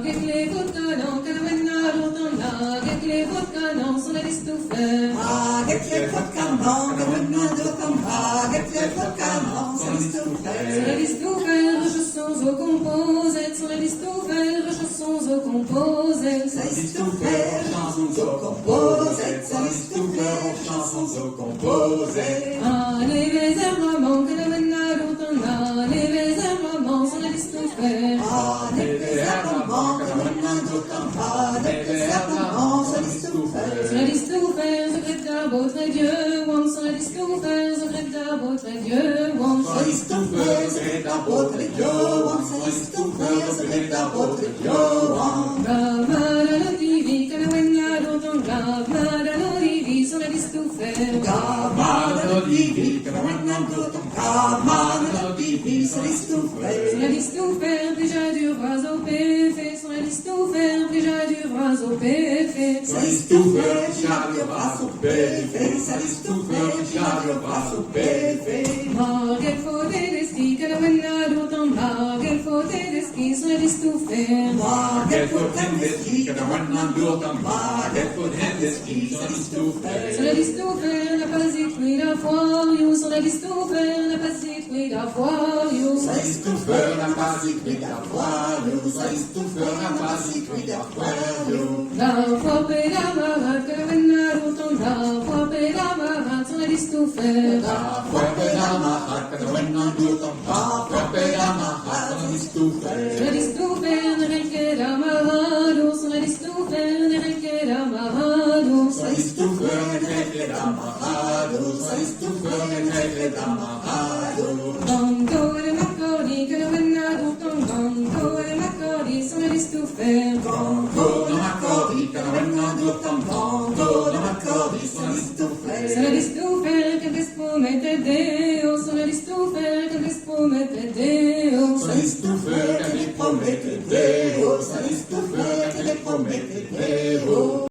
gekle vodka, karawenna rotonna, gekle vodka, sono di stufe. Gekle vodka, karawenna rotonna, gekle vodka, sono di stufe. Sono di stufe, chansons au composé, sono di stufe, chansons au composé. Sono di stufe, chansons au composé, sono di stufe, chansons au composé. Les réservements, karawenna rotonna, les réservements, sono di stufe. Les réservements, karawenna rotonna, les réservements, sono di stufe. Sono di stufe, secret d'arbre très Dieu, wam, sono di stufe, secret d'arbre très Dieu, wam. Sono di stufe, secret d'arbre très Dieu, wam, sono di stufe, secret d'arbre très Dieu, wam. Gavada divi, karawenna rotonna, gavada divi, sono di stufe. Gavada divi, karawenna rotonna, gavada divi, sono di stufe. Sono di stufe, déjà du oiseau péfé, sono di stufe, déjà du oiseau péfé. Sono di stufe, déjà du oiseau péfé, sono di stufe, déjà du oiseau péfé. Marget fote deski, karawenna rotonna, marget fote deski, sono di stufe. Marget fote deski, karawenna rotonna, marget fote deski, sono di stufe. Sono di stufe, n'a pas écrit la foire, you, sono di stufe, n'a pas écrit la foire, you. Sono di stufe, n'a pas écrit la foire, you, sono di stufe, n'a pas écrit la foire, you. La foire et la marade, karawenna rotonna, foire et la marade, sono di stufe. La foire et la marade, karawenna rotonna, foire et la marade, sono di stufe. Sono di stufe, neanche la marado, sono di stufe, neanche la marado. Sono di stufe, neanche la marado, sono di stufe, neanche la marado. Banco e maccordi, karawenna rotonna, banco e maccordi, sono di stufe. Banco, non accordi, karawenna rotonna, banco, non accordi, sono di stufe. Sono di stufe, che ti spumete Deo, sono di stufe, che ti spumete Deo. Sono di stufe, che ti promette Deo, sono di stufe, che ti promette Deo.